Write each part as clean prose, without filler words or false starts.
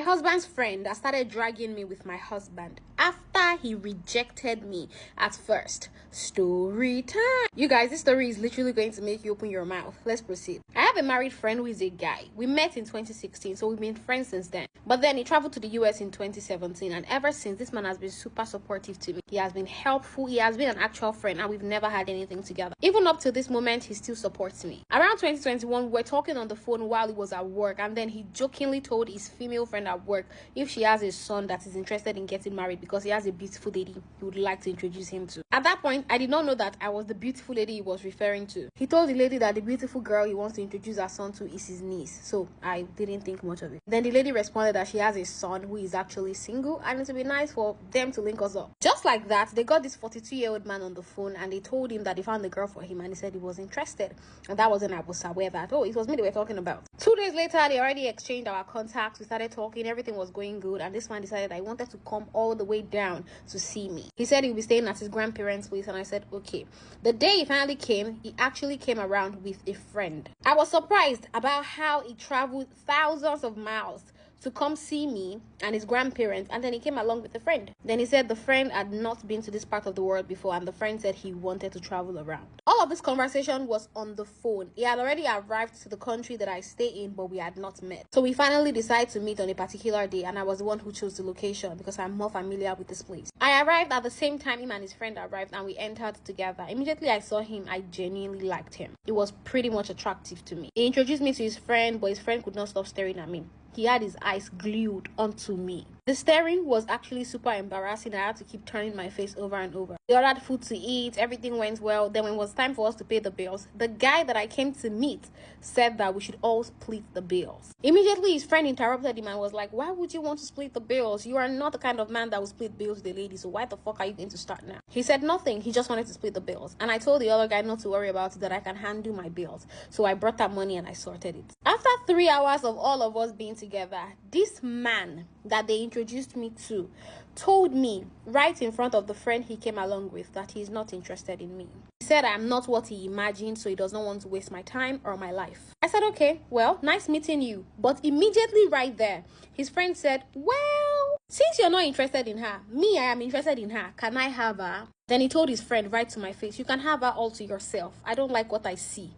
husband's friend that started dragging me with my husband after he rejected me at first. Story time. You guys, this story is literally going to make you open your mouth. Let's proceed. I have a married friend who is a guy. We met in 2016, so we've been friends since then. But then he traveled to the US in 2017, and ever since, this man has been super supportive to me. He has been helpful. He has been an actual friend, and we've never had anything together. Even up to this moment, he still supports me. Around 2021, we were talking on the phone while he was at work, and then he jokingly told his female friend at work if she has a son that is interested in getting married because he has a beautiful lady he would like to introduce him to. At that point, I did not know that I was the beautiful lady he was referring to. He told the lady that the beautiful girl he wants to introduce her son to is his niece, so I didn't think much of it. Then the lady responded that she has a son who is actually single and it would be nice for them to link us up. Just like that, they got this 42-year-old man on the phone and they told him that they found a girl for him and he said he was interested. And that wasn't I was aware that, oh, it was me they were talking about. 2 days later, they already exchanged our contacts. We started talking, everything was going good, and this man decided I wanted to come all the way down to see me. He said he would be staying at his grandparents' place, and I said okay. The day he finally came, he actually came around with a friend. I was surprised about how he traveled thousands of miles to come see me and his grandparents, and then he came along with a friend. Then he said the friend had not been to this part of the world before, and the friend said he wanted to travel around. All of this conversation was on the phone. He had already arrived to the country that I stay in, but we had not met. So we finally decided to meet on a particular day, and I was the one who chose the location because I'm more familiar with this place. I arrived at the same time him and his friend arrived, and we entered together. Immediately I saw him, I genuinely liked him. He was pretty much attractive to me. He introduced me to his friend, but his friend could not stop staring at me. He had his eyes glued onto me. The staring was actually super embarrassing. I had to keep turning my face over and over. We ordered food to eat. Everything went well. Then when it was time for us to pay the bills, the guy that I came to meet said that we should all split the bills. Immediately, his friend interrupted him and was like, why would you want to split the bills? You are not the kind of man that will split bills with a lady. So why the fuck are you going to start now? He said nothing. He just wanted to split the bills. And I told the other guy not to worry about it, that I can handle my bills. So I brought that money and I sorted it. After 3 hours of all of us being together, this man that they introduced me to told me right in front of the friend he came along with that he's not interested in me. He said I am not what he imagined, so he does not want to waste my time or my life. I said, okay, well, nice meeting you. But immediately right there, his friend said, well, since you're not interested in her, me, I am interested in her. Can I have her? Then he told his friend right to my face, you can have her all to yourself. I don't like what I see.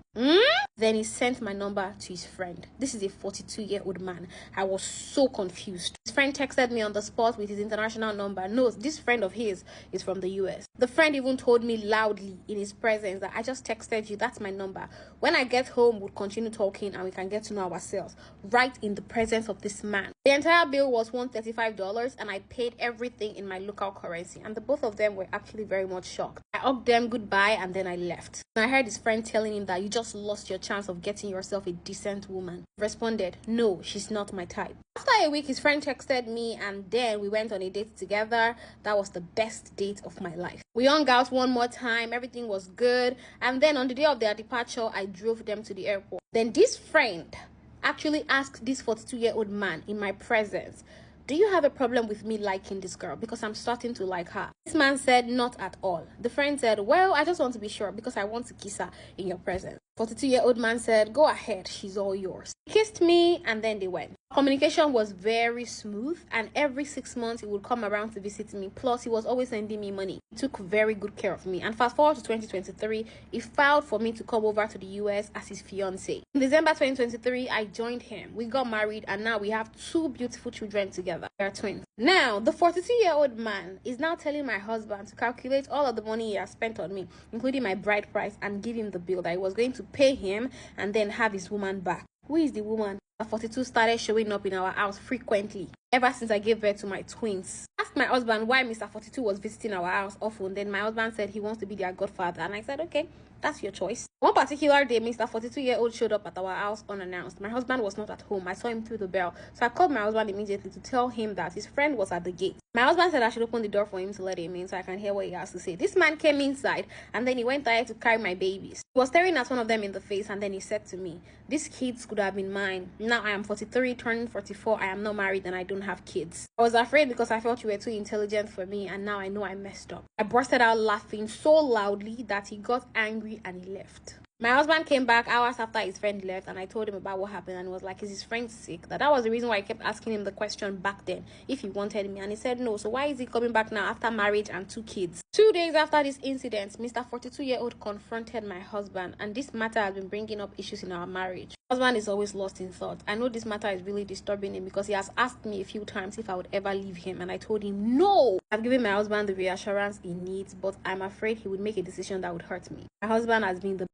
Then he sent my number to his friend. This is a 42-year-old man. I was so confused. His friend texted me on the spot with his international number. No, this friend of his is from the US. The friend even told me loudly in his presence that I just texted you. That's my number. When I get home, we'll continue talking and we can get to know ourselves. Right in the presence of this man. The entire bill was $135 and I paid everything in my local currency. And the both of them were actually very much shocked. I hugged them goodbye and then I left. And I heard his friend telling him that you just lost your chance of getting yourself a decent woman. He responded, no, she's not my type. After a week, his friend texted me and then we went on a date together. That was the best date of my life. We hung out one more time, everything was good, and then on the day of their departure, I drove them to the airport. Then this friend actually asked this 42-year-old man in my presence, do you have a problem with me liking this girl? Because I'm starting to like her. This man said, not at all. The friend said, well, I just want to be sure because I want to kiss her in your presence. 42-year-old man said, go ahead, she's all yours. He kissed me and then they went. Communication was very smooth and every 6 months he would come around to visit me. Plus, he was always sending me money. He took very good care of me. And fast forward to 2023, he filed for me to come over to the US as his fiance. In December 2023, I joined him. We got married and now we have 2 beautiful children together. We are twins. Now, the 42-year-old man is now telling my husband to calculate all of the money he has spent on me, including my bride price, and give him the bill that he was going to pay him and then have his woman back. Who is the woman? 42 started showing up in our house frequently ever since I gave birth to my twins. I asked my husband why Mr. 42 was visiting our house often. Then my husband said he wants to be their godfather, and I said, okay, that's your choice. One particular day, Mr. 42-year-old showed up at our house unannounced. My husband was not at home. I saw him through the bell, so I called my husband immediately to tell him that his friend was at the gate. My husband said I should open the door for him to let him in so I can hear what he has to say. This man came inside and then he went ahead to carry my babies. He was staring at one of them in the face and then he said to me, these kids could have been mine. Now I am 43, turning 44. I am not married and I don't have kids. I was afraid because I felt you were too intelligent for me and now I know I messed up. I bursted out laughing so loudly that he got angry and he left. My husband came back hours after his friend left, and I told him about what happened, and he was like, is his friend sick? That was the reason why I kept asking him the question back then, if he wanted me, and he said no. So why is he coming back now after marriage and 2 kids? 2 days after this incident, Mr. 42-year-old confronted my husband, and this matter has been bringing up issues in our marriage. My husband is always lost in thought. I know this matter is really disturbing him because he has asked me a few times if I would ever leave him, and I told him no. I've given my husband the reassurance he needs, but I'm afraid he would make a decision that would hurt me. My husband has been the